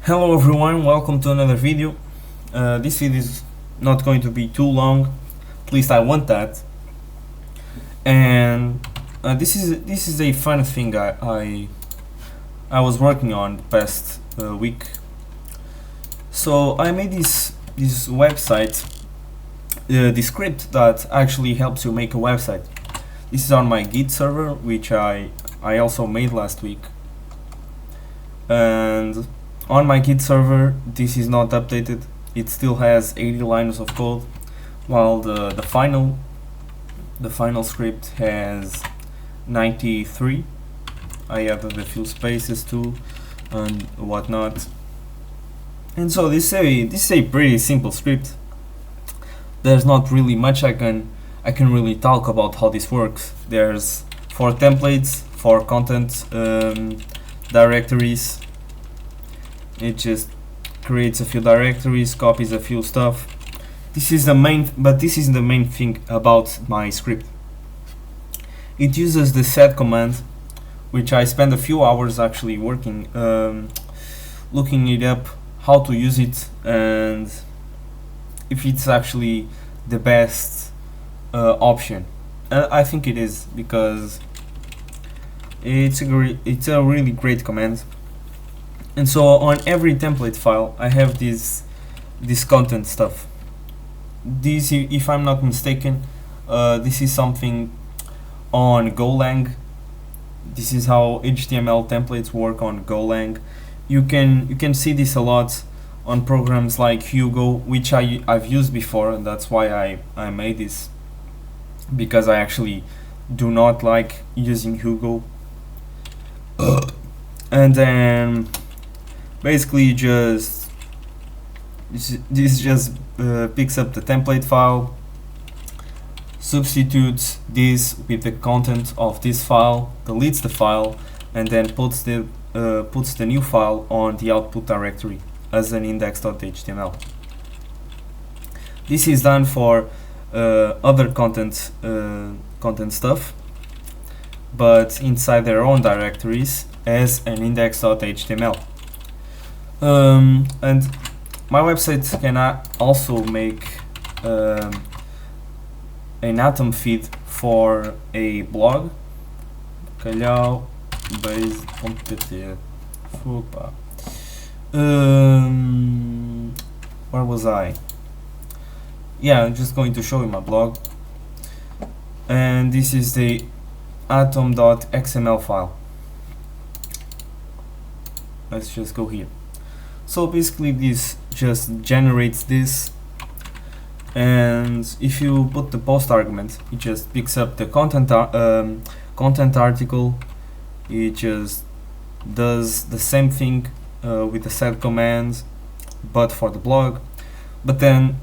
Hello everyone, welcome to another video. This video is not going to be too long, at least I want that. And this is a fun thing I was working on the past week. So I made this website, the script that actually helps you make a website. This is on my Git server, which I also made last week. And on my Git server, this is not updated. It still has 80 lines of code, while the final script has 93. I added a few spaces too and whatnot. And so this is a pretty simple script. There's not really much I can really talk about how this works. There's 4 templates, 4 content directories. It just creates a few directories, copies a few stuff. This is the main thing about my script. It uses the set command, which I spent a few hours actually working, looking it up, how to use it, and if it's actually the best option. I think it is, because it's a really great command. And so on every template file I have this content stuff. This, if I'm not mistaken, this is something on Golang. This is how HTML templates work on Golang. You can see this a lot on programs like Hugo, which I've used before, and that's why I made this, because I actually do not like using Hugo. And then basically this just picks up the template file, substitutes this with the content of this file, deletes the file, and then puts the new file on the output directory as an index.html. This is done for other content stuff, but inside their own directories as an index.html. And my website can also make an atom feed for a blog, calhaubase.pt. Where was I? Yeah, I'm just going to show you my blog, and this is the atom.xml file. Let's just go here. So basically this just generates this, and if you put the post argument, it just picks up the content article. It just does the same thing with the set command, but for the blog. But then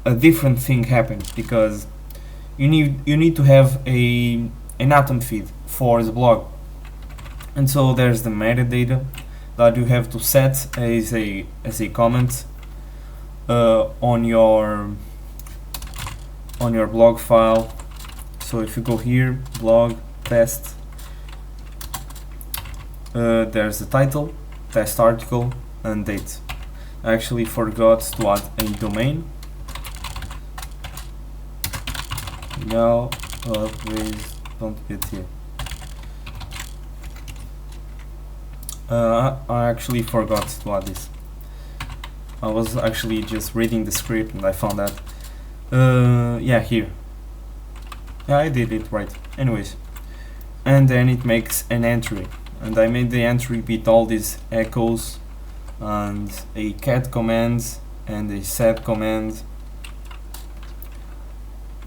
a different thing happens, because you need to have an atom feed for the blog, and so there's the metadata that you have to set as a comment on your blog file. So if you go here, blog test, there's the title, test article, and date. I actually forgot to add a domain. Now please don't get here. I actually forgot to add this. I was actually just reading the script and I found that. Yeah, here. Yeah, I did it right. Anyways, and then it makes an entry, and I made the entry with all these echoes and a cat command and a set command,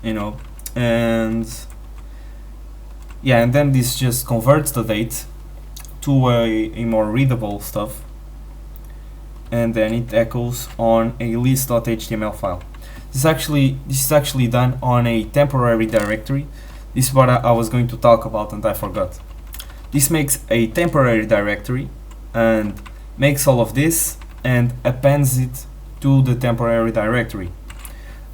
and yeah, and then this just converts the date to a more readable stuff, and then it echoes on a list.html file. This is actually done on a temporary directory. This is what I was going to talk about and I forgot. This makes a temporary directory and makes all of this and appends it to the temporary directory.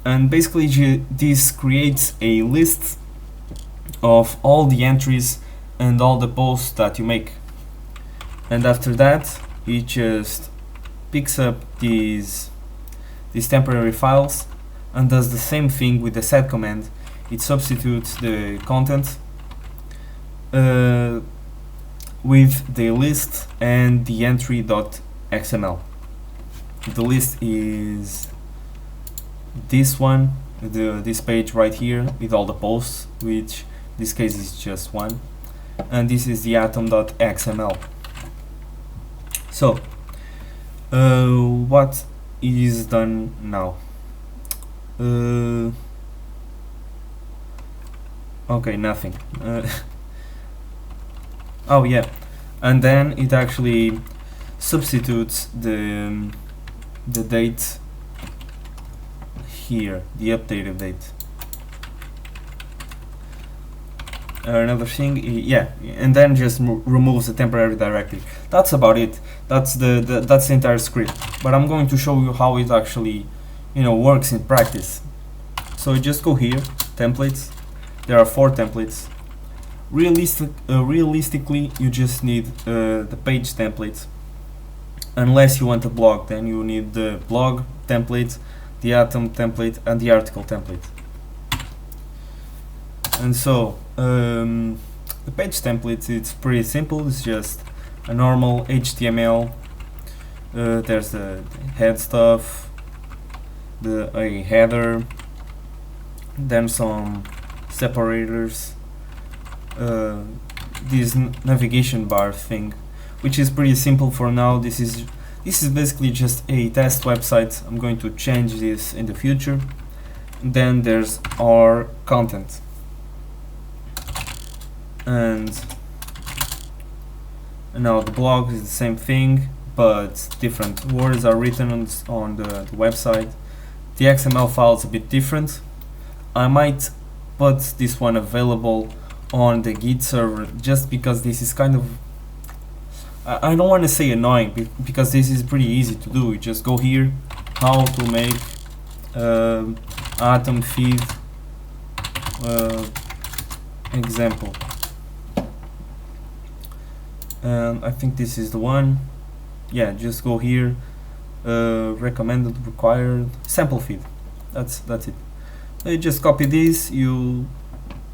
And basically this creates a list of all the entries and all the posts that you make. And after that, it just picks up these temporary files and does the same thing with the set command. It substitutes the content with the list and the entry.xml. The list is this one, this page right here with all the posts, which in this case is just one, and this is the atom.xml. So what is done now? Okay, nothing. Oh yeah, and then it actually substitutes the date here, the updated date. Another thing, yeah, and then just removes the temporary directory. That's about it. That's the entire script. But I'm going to show you how it actually, works in practice. So just go here, templates. There are 4 templates. Realistically, you just need the page template. Unless you want a blog, then you need the blog template, the atom template, and the article template. And so the page template, it's pretty simple. It's just a normal HTML. There's the head stuff, a header, then some separators, this navigation bar thing, which is pretty simple for now. This is basically just a test website. I'm going to change this in the future. Then there's our content, and now the blog is the same thing, but different words are written on the website. The XML file is a bit different. I might put this one available on the Git server just because this is kind of, I don't want to say annoying, because this is pretty easy to do. You just go here, how to make atom feed example, and I think this is the one. Yeah, just go here, recommended, required, sample feed. That's it. You just copy this, you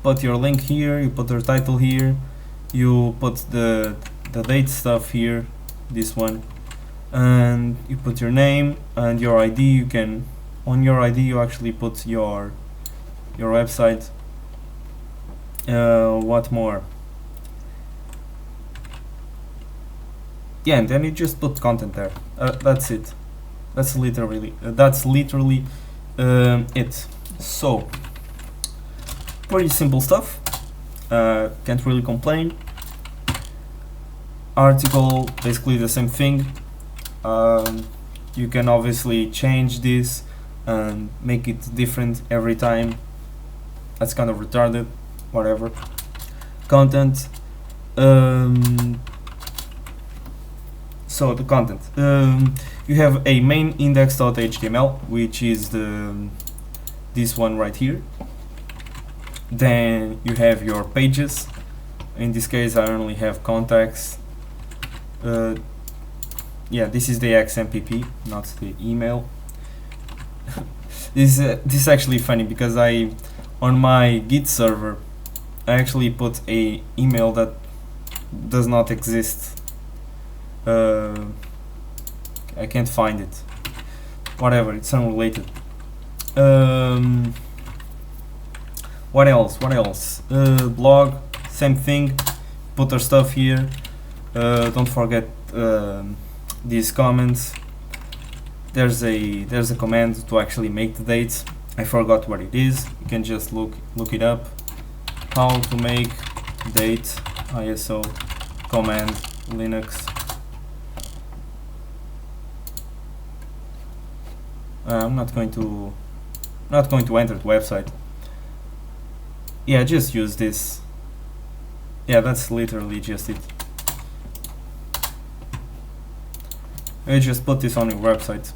put your link here, you put your title here, you put the date stuff here, this one, and you put your name and your ID. You can, on your ID, you actually put your website. What more? Yeah, and then you just put content there. That's it. That's literally it. So pretty simple stuff. Can't really complain. Article, basically the same thing. You can obviously change this and make it different every time. That's kind of retarded, whatever. Content, so the content, you have a main index.html, which is this one right here. Then you have your pages. In this case, I only have contacts. Yeah, this is the XMPP, not the email. This is actually funny because on my Git server, I actually put a email that does not exist. I can't find it. Whatever, it's unrelated. What else? Blog, same thing. Put our stuff here. Don't forget these comments. There's a command to actually make the dates. I forgot what it is. You can just look it up. How to make date ISO command Linux. I'm not going to enter the website. Yeah, just use this. Yeah, that's literally just it. You just put this on your website.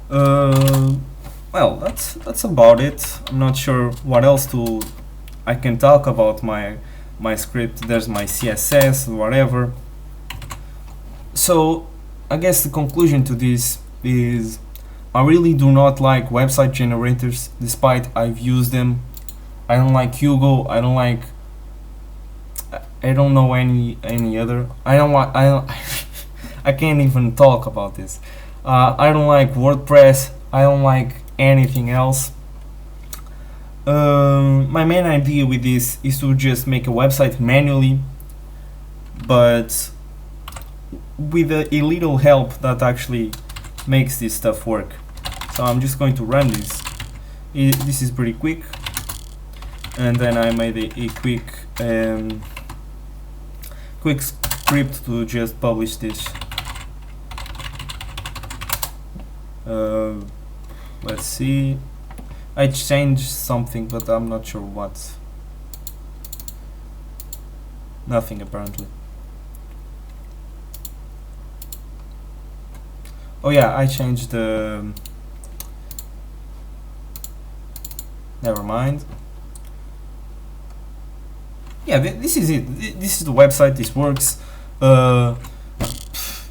Well, that's about it. I'm not sure what else I can talk about my script. There's my CSS, whatever. So I guess the conclusion to this is I really do not like website generators, despite I've used them. I don't like Hugo. I don't know any other. I don't like. I don't. I can't even talk about this. I don't like WordPress. I don't like anything else. My main idea with this is to just make a website manually, but with a little help that actually makes this stuff work. So I'm just going to run this. This is pretty quick, and then I made a quick script to just publish this. Let's see. I changed something, but I'm not sure what. Nothing apparently. Oh yeah, I changed the. Never mind. Yeah, this is it. This is the website. This works.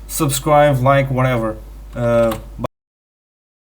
Subscribe, like, whatever.